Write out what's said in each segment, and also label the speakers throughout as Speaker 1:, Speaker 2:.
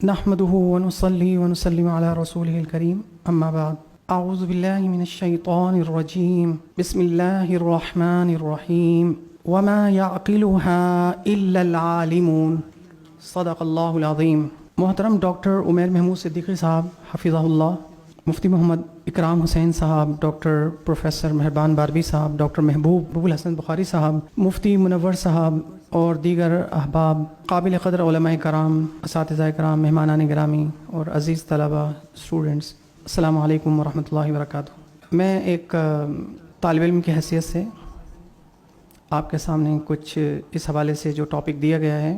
Speaker 1: نحمده ونصلي ونسلم على رسوله الكريم اما بعد اعوذ بالله من الشيطان الرجيم بسم الله الرحمن الرحيم وما يعقلها الا العالمون صدق اللہ العظیم۔ محترم ڈاکٹر عمیر محمود صدیقی صاحب حفظہ اللہ، مفتی محمد اکرام حسین صاحب، ڈاکٹر پروفیسر مہربان باروی صاحب، ڈاکٹر محبوب الحسن بخاری صاحب، مفتی منور صاحب اور دیگر احباب، قابل قدر علماء کرام، اساتذہ کرام، مہمانان گرامی اور عزیز طلبہ، اسٹوڈنٹس، السلام علیکم ورحمۃ اللہ وبرکاتہ۔ میں ایک طالب علم کی حیثیت سے آپ کے سامنے کچھ اس حوالے سے جو ٹاپک دیا گیا ہے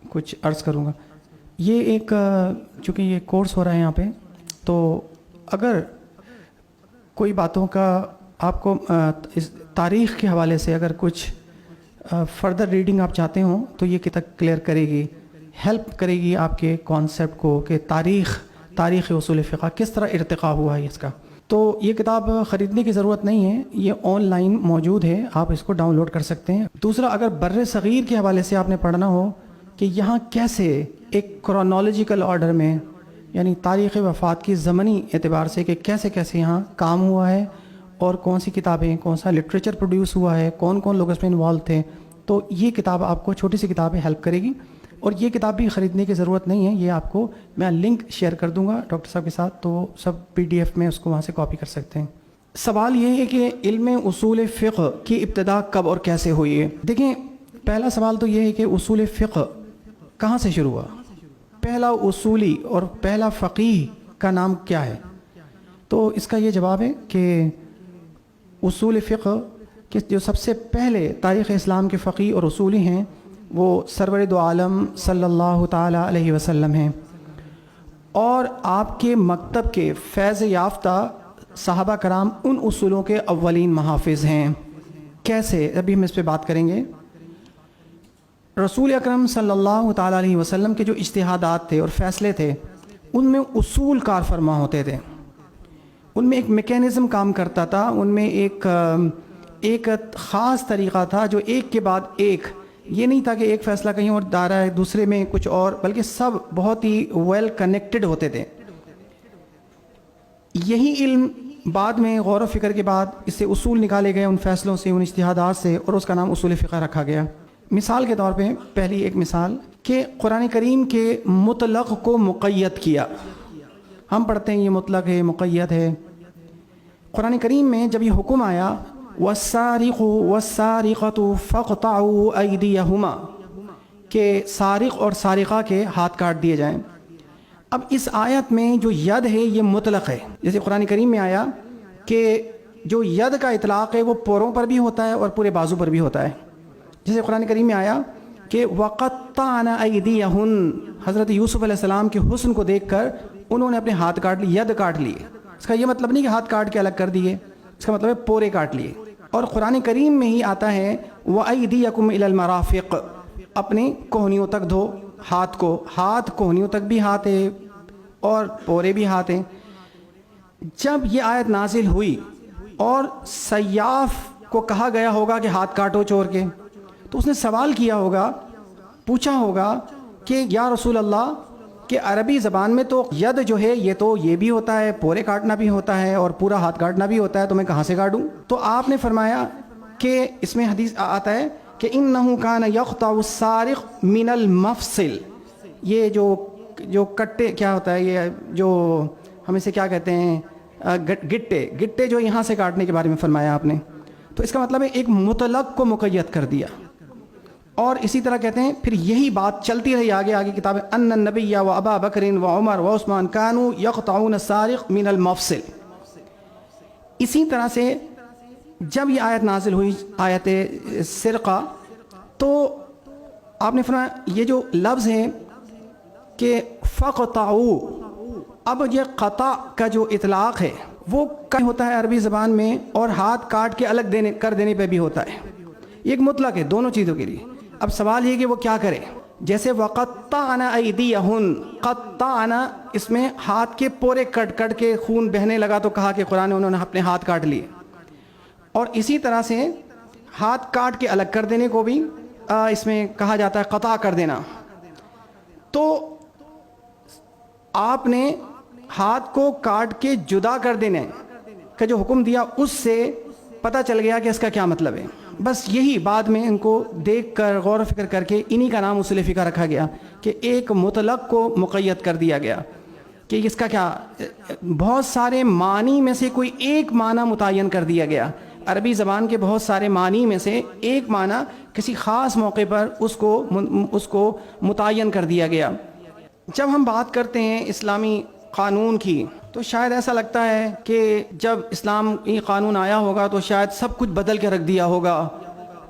Speaker 1: کچھ عرض کروں گا۔ یہ ایک چونکہ یہ کورس ہو رہا ہے یہاں پہ، تو اگر کوئی باتوں کا آپ کو اس تاریخ کے حوالے سے اگر کچھ فردر ریڈنگ آپ چاہتے ہوں تو یہ کتاب کلیئر کرے گی، ہیلپ کرے گی آپ کے کانسیپٹ کو کہ تاریخ اصول فقہ کس طرح ارتقاء ہوا ہے اس کا۔ تو یہ کتاب خریدنے کی ضرورت نہیں ہے، یہ آن لائن موجود ہے، آپ اس کو ڈاؤن لوڈ کر سکتے ہیں۔ دوسرا، اگر بر صغیر کے حوالے سے آپ نے پڑھنا ہو کہ یہاں کیسے ایک کرونالوجیکل آرڈر میں، یعنی تاریخ وفات کی زمنی اعتبار سے کہ کیسے یہاں کام ہوا ہے اور کون سی کتابیں، کون سا لٹریچر پروڈیوس ہوا ہے، کون کون لوگ اس میں انوالو تھے، تو یہ کتاب آپ کو، چھوٹی سی کتاب ہے، ہیلپ کرے گی۔ اور یہ کتاب بھی خریدنے کی ضرورت نہیں ہے، یہ آپ کو میں لنک شیئر کر دوں گا ڈاکٹر صاحب کے ساتھ، تو سب PDF میں اس کو وہاں سے کاپی کر سکتے ہیں۔ سوال یہ ہے کہ علم اصول فقہ کی ابتدا کب اور کیسے ہوئی ہے؟ دیکھیں، پہلا سوال تو یہ ہے کہ اصول فقہ کہاں سے شروع ہوا؟ پہلا اصولی اور پہلا فقیہ کا نام کیا ہے؟ تو اس کا یہ جواب ہے کہ اصول فقہ کہ جو سب سے پہلے تاریخ اسلام کے فقیہ اور اصولی ہیں وہ سرور دو عالم صلی اللہ تعالیٰ علیہ وسلم ہیں، اور آپ کے مکتب کے فیض یافتہ صحابہ کرام ان اصولوں کے اولین محافظ ہیں۔ کیسے؟ ابھی ہم اس پہ بات کریں گے۔ رسول اکرم صلی اللہ تعالیٰ علیہ وسلم کے جو اجتہادات تھے اور فیصلے تھے، ان میں اصول کار فرما ہوتے تھے، ان میں ایک میکینزم کام کرتا تھا، ان میں ایک خاص طریقہ تھا جو ایک کے بعد ایک، یہ نہیں تھا کہ ایک فیصلہ کہیں اور دائرہ ہے، دوسرے میں کچھ اور، بلکہ سب بہت ہی ویل کنیکٹڈ ہوتے تھے۔ یہی علم بعد میں غور و فکر کے بعد اس سے اصول نکالے گئے، ان فیصلوں سے، ان اجتہادات سے، اور اس کا نام اصول فقہ رکھا گیا۔ مثال کے طور پہ پہلی ایک مثال کہ قرآن کریم کے مطلق کو مقید کیا۔ ہم پڑھتے ہیں یہ مطلق ہے، مقید ہے۔ قرآن کریم میں جب یہ حکم آیا وَالسَّارِقُ وَالسَّارِقَةُ فَاقْطَعُوا أَيْدِيَهُمَا کہ سارق اور سارقہ کے ہاتھ کاٹ دیے جائیں۔ اب اس آیت میں جو ید ہے یہ مطلق ہے، جیسے قرآن کریم میں آیا کہ جو ید کا اطلاق ہے وہ پوروں پر بھی ہوتا ہے اور پورے بازو پر بھی ہوتا ہے۔ جیسے قرآن کریم میں آیا کہ وَقَطَّعْنَ أَيْدِيَهُنَّ، حضرت یوسف علیہ السلام کے حسن کو دیکھ کر انہوں نے اپنے ہاتھ کاٹ لیے، ید کاٹ لیے۔ اس کا یہ مطلب نہیں کہ ہاتھ کاٹ کے الگ کر دیے، اس کا مطلب ہے پورے کاٹ لیے۔ اور قرآن کریم میں ہی آتا ہے وَأَيْدِيَكُمْ إِلَى الْمَرَافِقِ، اپنے کوہنیوں تک دھو ہاتھ کو، ہاتھ کوہنیوں تک بھی ہاتھ ہے اور پورے بھی ہاتھ ہیں۔ جب یہ آیت نازل ہوئی اور سیاف کو کہا گیا ہوگا کہ ہاتھ کاٹو چور کے، تو اس نے سوال کیا ہوگا، پوچھا ہوگا کہ یا رسول اللہ کہ عربی زبان میں تو ید جو ہے یہ تو یہ بھی ہوتا ہے، پورے کاٹنا بھی ہوتا ہے اور پورا ہاتھ کاٹنا بھی ہوتا ہے، تو میں کہاں سے کاٹوں؟ تو آپ نے فرمایا کہ اس میں حدیث آتا ہے کہ اِنَّهُ كَانَ يَقْطَعُ السَّارِقُ مِنَ الْمَفْصِلِ، یہ جو کٹے کیا ہوتا ہے، یہ جو ہم اسے کیا کہتے ہیں، گٹے جو یہاں سے کاٹنے کے بارے میں فرمایا آپ نے۔ تو اس کا مطلب ہے ایک مطلق کو مقید کر دیا۔ اور اسی طرح کہتے ہیں پھر یہی بات چلتی رہی آگے کتاب ان النبی و ابا بکر و عمر و عثمان کانوا یقطعون السارق من المفصل۔ اسی طرح سے جب یہ آیت نازل ہوئی، آیت سرقہ، تو آپ نے فرمایا یہ جو لفظ ہے کہ فقطعوا، اب یہ قطع کا جو اطلاق ہے وہ کہیں ہوتا ہے عربی زبان میں، اور ہاتھ کاٹ کے الگ کر دینے پہ بھی ہوتا ہے، یہ ایک مطلق ہے دونوں چیزوں کے لیے۔ اب سوال یہ کہ وہ کیا کرے؟ جیسے وَقَطَّعْنَ أَيْدِيَهُنَّ، قَطَّعْنَ، اس میں ہاتھ کے پورے کٹ کے خون بہنے لگا تو کہا کہ قرآن انہوں نے اپنے ہاتھ کاٹ لیے۔ اور اسی طرح سے ہاتھ کاٹ کے الگ کر دینے کو بھی اس میں کہا جاتا ہے قطع کر دینا۔ تو آپ نے ہاتھ کو کاٹ کے جدا کر دینے کا جو حکم دیا اس سے پتہ چل گیا کہ اس کا کیا مطلب ہے. بس یہی بعد میں ان کو دیکھ کر غور و فکر کر کے انہی کا نام اصول فقہ رکھا گیا کہ ایک مطلق کو مقید کر دیا گیا کہ اس کا کیا, بہت سارے معنی میں سے کوئی ایک معنی متعین کر دیا گیا. عربی زبان کے بہت سارے معنی میں سے ایک معنی کسی خاص موقع پر اس کو متعین کر دیا گیا. جب ہم بات کرتے ہیں اسلامی قانون کی تو شاید ایسا لگتا ہے کہ جب اسلامی قانون آیا ہوگا تو شاید سب کچھ بدل کے رکھ دیا ہوگا,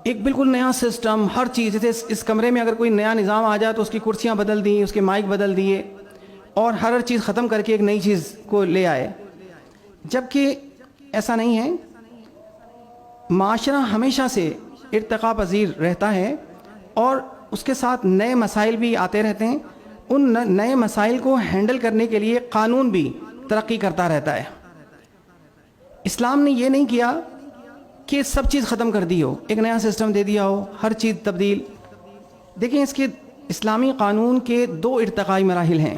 Speaker 1: ایک بالکل نیا سسٹم, ہر چیز. جیسے اس کمرے میں اگر کوئی نیا نظام آ جائے تو اس کی کرسیاں بدل دی, اس کے مائک بدل دیے اور ہر چیز ختم کر کے ایک نئی چیز کو لے آئے. جبکہ ایسا نہیں ہے. معاشرہ ہمیشہ سے ارتقا پذیر رہتا ہے اور اس کے ساتھ نئے مسائل بھی آتے رہتے ہیں. ان نئے مسائل کو ہینڈل کرنے کے لیے قانون بھی ترقی کرتا رہتا ہے. اسلام نے یہ نہیں کیا کہ سب چیز ختم کر دی ہو, ایک نیا سسٹم دے دیا ہو, ہر چیز تبدیل. دیکھیں اس کے اسلامی قانون کے دو ارتقائی مراحل ہیں.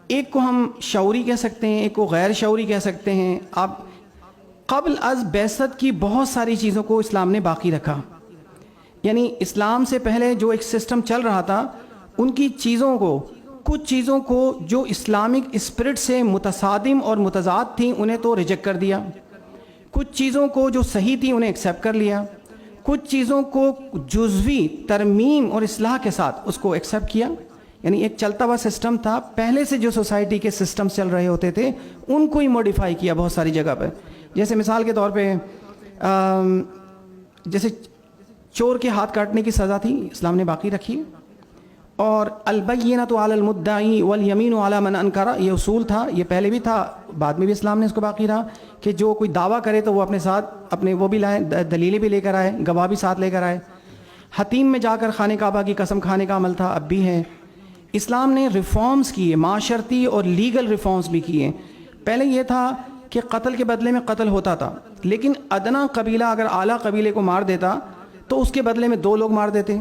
Speaker 1: ایک کو ہم شعوری کہہ سکتے ہیں, ایک کو غیر شعوری کہہ سکتے ہیں. آپ قبل از بعثت کی بہت ساری چیزوں کو اسلام نے باقی رکھا. یعنی اسلام سے پہلے جو ایک سسٹم چل رہا تھا ان کی چیزوں کو, کچھ چیزوں کو جو اسلامک اسپرٹ سے متصادم اور متضاد تھیں انہیں تو ریجیکٹ کر دیا, کچھ چیزوں کو جو صحیح تھیں انہیں ایکسیپٹ کر لیا, کچھ چیزوں کو جزوی ترمیم اور اصلاح کے ساتھ اس کو ایکسیپٹ کیا. یعنی ایک چلتا ہوا سسٹم تھا, پہلے سے جو سوسائٹی کے سسٹم چل رہے ہوتے تھے ان کو ہی موڈیفائی کیا بہت ساری جگہ پہ. جیسے مثال کے طور پہ جیسے چور کے ہاتھ کاٹنے کی سزا تھی اسلام نے باقی رکھی, اور البینۃ علی المدعی والیمین علی من انکر, یہ اصول تھا, یہ پہلے بھی تھا, بعد میں بھی اسلام نے اس کو باقی رہا کہ جو کوئی دعویٰ کرے تو وہ اپنے ساتھ اپنے وہ بھی لائے, دلیلیں بھی لے کر آئے, گواہ بھی ساتھ لے کر آئے. حتیم میں جا کر خانہ کعبہ کی قسم کھانے کا عمل تھا, اب بھی ہے. اسلام نے ریفارمز کیے, معاشرتی اور لیگل ریفارمز بھی کیے. پہلے یہ تھا کہ قتل کے بدلے میں قتل ہوتا تھا, لیکن ادنا قبیلہ اگر اعلیٰ قبیلے کو مار دیتا تو اس کے بدلے میں 2 لوگ مار دیتے,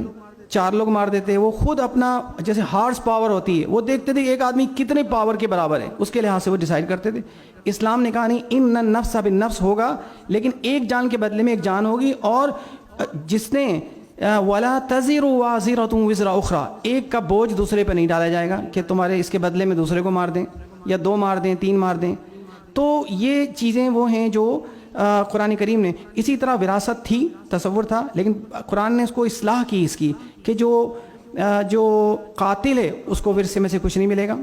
Speaker 1: 4 لوگ مار دیتے. وہ خود اپنا جیسے ہارس پاور ہوتی ہے وہ دیکھتے تھے ایک آدمی کتنے پاور کے برابر ہے, اس کے لحاظ سے وہ ڈیسائیڈ کرتے تھے. اسلام نے کہا نہیں, ان النفس بالنفس ہوگا, لیکن ایک جان کے بدلے میں ایک جان ہوگی, اور جس نے ولا تزر وازرۃ وزر اخرى, ایک کا بوجھ دوسرے پہ نہیں ڈالا جائے گا کہ تمہارے اس کے بدلے میں دوسرے کو مار دیں یا 2 مار دیں 3 مار دیں. تو یہ چیزیں وہ ہیں جو قرآن کریم نے. اسی طرح وراثت تھی, تصور تھا, لیکن قرآن نے اس کو اصلاح کی اس کی کہ جو قاتل ہے اس کو ورثے میں سے کچھ نہیں ملے گا.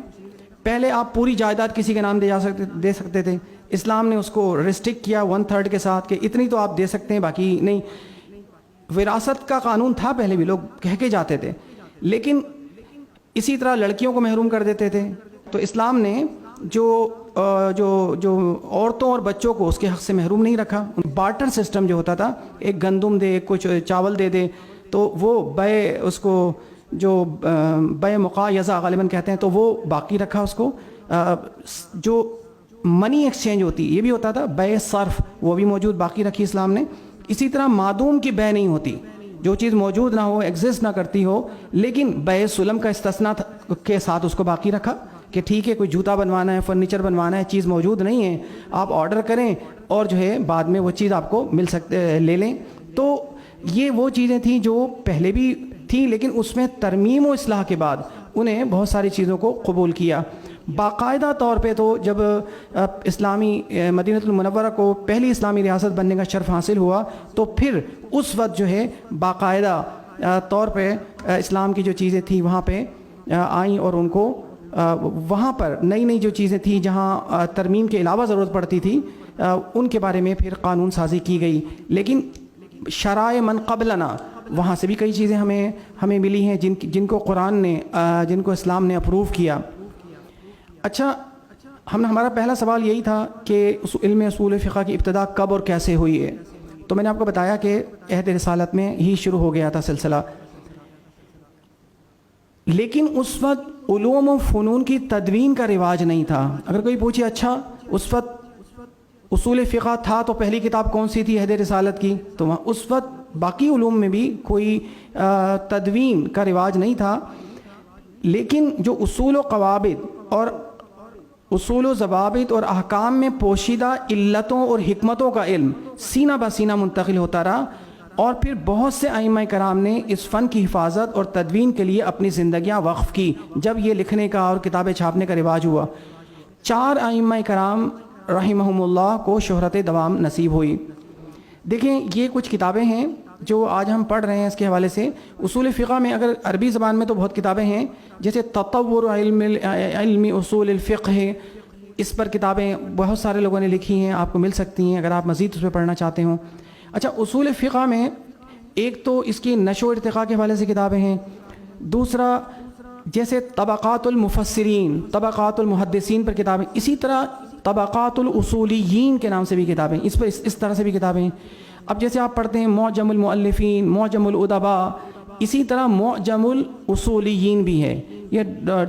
Speaker 1: پہلے آپ پوری جائیداد کسی کے نام دے سکتے تھے, اسلام نے اس کو ریسٹرکٹ کیا 1/3 کے ساتھ کہ اتنی تو آپ دے سکتے ہیں باقی نہیں. وراثت کا قانون تھا پہلے بھی, لوگ کہہ کے جاتے تھے, لیکن اسی طرح لڑکیوں کو محروم کر دیتے تھے. تو اسلام نے جو عورتوں اور بچوں کو اس کے حق سے محروم نہیں رکھا. بارٹر سسٹم جو ہوتا تھا, ایک گندم دے, کچھ چاول دے دے, تو وہ بے اس کو جو بے مقایضہ غالباً کہتے ہیں, تو وہ باقی رکھا اس کو. جو منی ایکسچینج ہوتی یہ بھی ہوتا تھا, بے صرف, وہ بھی موجود باقی رکھی اسلام نے. اسی طرح معدوم کی بے نہیں ہوتی, جو چیز موجود نہ ہو, ایگزسٹ نہ کرتی ہو, لیکن بے سلم کا استثناء کے ساتھ اس کو باقی رکھا کہ ٹھیک ہے کوئی جوتا بنوانا ہے, فرنیچر بنوانا ہے, چیز موجود نہیں ہے, آپ آرڈر کریں اور جو ہے بعد میں وہ چیز آپ کو مل سکتے لے لیں. تو یہ وہ چیزیں تھیں جو پہلے بھی تھیں, لیکن اس میں ترمیم و اصلاح کے بعد انہیں بہت ساری چیزوں کو قبول کیا. باقاعدہ طور پہ تو جب اسلامی مدینہ المنورہ کو پہلی اسلامی ریاست بننے کا شرف حاصل ہوا تو پھر اس وقت جو ہے باقاعدہ طور پہ اسلام کی جو چیزیں تھیں وہاں پہ آئیں, اور ان کو وہاں پر نئی نئی جو چیزیں تھیں جہاں ترمیم کے علاوہ ضرورت پڑتی تھی ان کے بارے میں پھر قانون سازی کی گئی. لیکن شرائع من قبلنا وہاں سے بھی کئی چیزیں ہمیں ملی ہیں جن کو قرآن نے, جن کو اسلام نے اپروو کیا. اچھا, ہمارا پہلا سوال یہی تھا کہ علم اصول فقہ کی ابتدا کب اور کیسے ہوئی ہے. تو میں نے آپ کو بتایا کہ عہد رسالت میں ہی شروع ہو گیا تھا سلسلہ, لیکن اس وقت علوم و فنون کی تدوین کا رواج نہیں تھا. اگر کوئی پوچھے اچھا اس وقت اصول فقہ تھا تو پہلی کتاب کون سی تھی عہد رسالت کی, تو اس وقت باقی علوم میں بھی کوئی تدوین کا رواج نہیں تھا. لیکن جو اصول و قواعد اور اصول و ضوابط اور احکام میں پوشیدہ علتوں اور حکمتوں کا علم سینہ بہ سینہ منتقل ہوتا رہا، اور پھر بہت سے ائمہ کرام نے اس فن کی حفاظت اور تدوین کے لیے اپنی زندگیاں وقف کی جب یہ لکھنے کا اور کتابیں چھاپنے کا رواج ہوا۔ 4 ائمہ کرام رحمہم اللہ کو شہرت دوام نصیب ہوئی۔ دیکھیں یہ کچھ کتابیں ہیں جو آج ہم پڑھ رہے ہیں اس کے حوالے سے۔ اصول فقہ میں اگر عربی زبان میں تو بہت کتابیں ہیں، جیسے تطور علم اصول الفقہ ہے، اس پر کتابیں بہت سارے لوگوں نے لکھی ہیں، آپ کو مل سکتی ہیں اگر آپ مزید اس پہ پڑھنا چاہتے ہوں۔ اچھا، اصول فقہ میں ایک تو اس کی نشو و ارتقاء کے حوالے سے کتابیں ہیں، دوسرا جیسے طبقات المفسرین، طبقات المحدثین پر کتابیں، اسی طرح طبقات الاصولیین کے نام سے بھی کتابیں، اس طرح سے بھی کتابیں ہیں۔ اب جیسے آپ پڑھتے ہیں معجم المؤلفین، معجم الادباء، اسی طرح معجم الاصولیین بھی ہے۔ یہ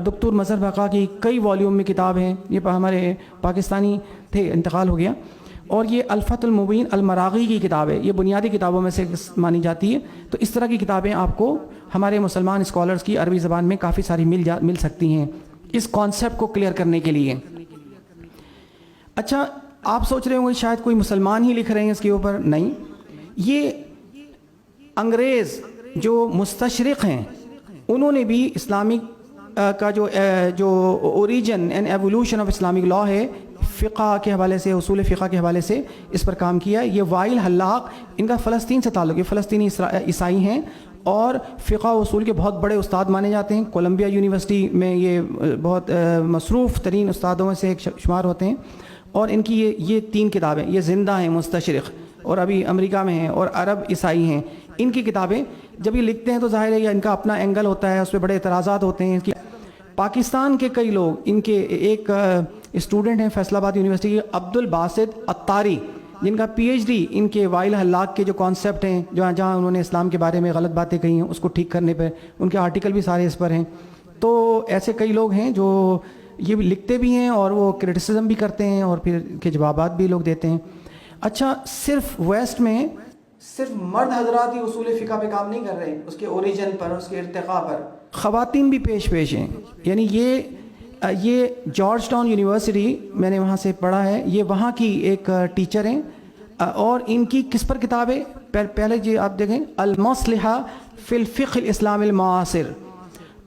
Speaker 1: دکتور مظہر بقا کی کئی والیوم میں کتاب ہے، یہ ہمارے پاکستانی تھے، انتقال ہو گیا۔ اور یہ الفتح المبین المراغی کی کتاب ہے، یہ بنیادی کتابوں میں سے مانی جاتی ہے۔ تو اس طرح کی کتابیں آپ کو ہمارے مسلمان اسکالرز کی عربی زبان میں کافی ساری مل سکتی ہیں اس کانسیپٹ کو کلیئر کرنے کے لیے۔ اچھا، آپ سوچ رہے ہوں گے شاید کوئی مسلمان ہی لکھ رہے ہیں اس کے اوپر، نہیں، یہ انگریز جو مستشرق ہیں انہوں نے بھی اسلامک کا جو origin and evolution of Islamic law ہے، فقہ کے حوالے سے، اصول فقہ کے حوالے سے اس پر کام کیا۔ یہ وائل حلاق، ان کا فلسطین سے تعلق ہے، فلسطینی عیسائی ہیں اور فقہ و اصول کے بہت بڑے استاد مانے جاتے ہیں۔ کولمبیا یونیورسٹی میں یہ بہت مصروف ترین استادوں میں سے ایک شمار ہوتے ہیں۔ اور ان کی یہ 3 کتابیں یہ زندہ ہیں، مستشرق، اور ابھی امریکہ میں ہیں اور عرب عیسائی ہیں۔ ان کی کتابیں جب یہ لکھتے ہیں تو ظاہر ہے یہ ان کا اپنا اینگل ہوتا ہے، اس پہ بڑے اعتراضات ہوتے ہیں۔ پاکستان کے کئی لوگ، ان کے ایک اسٹوڈنٹ ہیں فیصل آباد یونیورسٹی کے عبد الباسط عطاری، جن کا پی ایچ ڈی ان کے وائل حلاق کے جو کانسیپٹ ہیں، جہاں انہوں نے اسلام کے بارے میں غلط باتیں کہی ہیں اس کو ٹھیک کرنے پہ، ان کے آرٹیکل بھی سارے اس پر ہیں۔ تو ایسے کئی لوگ ہیں جو یہ لکھتے بھی ہیں اور وہ کرٹیسزم بھی کرتے ہیں اور پھر کے جوابات بھی لوگ دیتے ہیں۔ اچھا، صرف ویسٹ میں صرف مرد حضرات ہی اصول فقہ پہ کام نہیں کر رہے، اس کے اوریجن پر، اس کے ارتقاء پر خواتین بھی پیش ہیں۔ یعنی یہ جارج ٹاؤن یونیورسٹی، میں نے وہاں سے پڑھا ہے، یہ وہاں کی ایک ٹیچر ہیں، اور ان کی کس پر کتاب ہے؟ پہلے جی آپ دیکھیں المصلحہ فی الفقہ الاسلام المعاصر،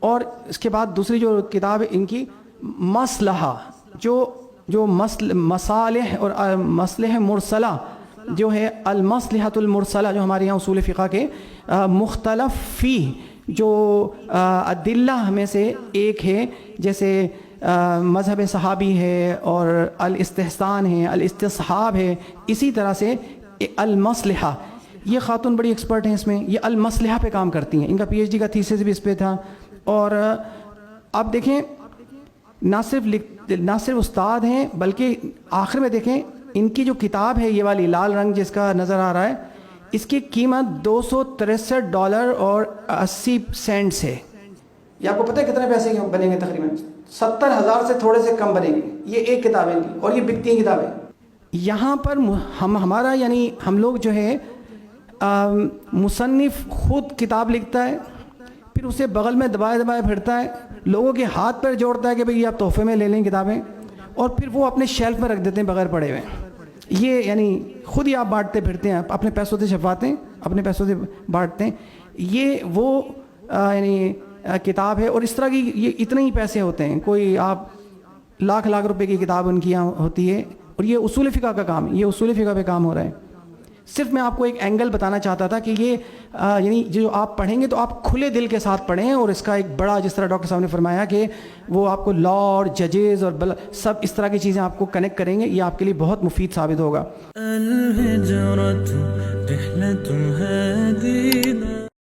Speaker 1: اور اس کے بعد دوسری جو کتاب ہے ان کی مصلحہ، جو مصالح اور مصلح مرسلہ جو ہے، المصلحۃ المرسلہ جو ہمارے یہاں اصول فقہ کے مختلف فی جو ادلہ میں سے ایک ہے، جیسے مذہب صحابی ہے اور الاستحسان ہے، الاستصحاب ہے، اسی طرح سے المصلحہ، یہ خاتون بڑی ایکسپرٹ ہیں اس میں، یہ المصلحہ پہ کام کرتی ہیں، ان کا پی ایچ ڈی کا تھیسس بھی اس پہ تھا۔ اور آپ دیکھیں نہ صرف استاد ہیں بلکہ آخر میں دیکھیں ان کی جو کتاب ہے، یہ والی لال رنگ جس کا نظر آ رہا ہے، اس کی قیمت $263 اور 80 سینٹس ہے۔ یہ آپ کو پتہ ہے کتنے پیسے بنیں گے؟ تقریباً 70,000 سے تھوڑے سے کم بنیں گے یہ ایک کتاب ہے، اور یہ بکتی ہیں کتابیں۔ یہاں پر ہمارا یعنی ہم لوگ جو ہے مصنف خود کتاب لکھتا ہے، پھر اسے بغل میں دبائے پھرتا ہے، لوگوں کے ہاتھ پر جوڑتا ہے کہ بھئی آپ تحفے میں لے لیں کتابیں، اور پھر وہ اپنے شیلف میں رکھ دیتے ہیں بغیر پڑھے ہوئے۔ یہ یعنی خود ہی آپ بانٹتے پھرتے ہیں، اپنے پیسوں سے چھپواتے ہیں، اپنے پیسوں سے بانٹتے ہیں۔ یہ وہ یعنی کتاب ہے، اور اس طرح کی یہ اتنے ہی پیسے ہوتے ہیں، کوئی آپ لاکھ روپے کی کتاب ان کی یہاں ہوتی ہے، اور یہ اصول فقہ کا کام ہے، یہ اصول فقہ پہ کام ہو رہا ہے۔ صرف میں آپ کو ایک اینگل بتانا چاہتا تھا کہ یہ یعنی جو آپ پڑھیں گے تو آپ کھلے دل کے ساتھ پڑھیں، اور اس کا ایک بڑا، جس طرح ڈاکٹر صاحب نے فرمایا کہ وہ آپ کو لا اور ججز اور سب اس طرح کی چیزیں آپ کو کنیکٹ کریں گے، یہ آپ کے لیے بہت مفید ثابت ہوگا۔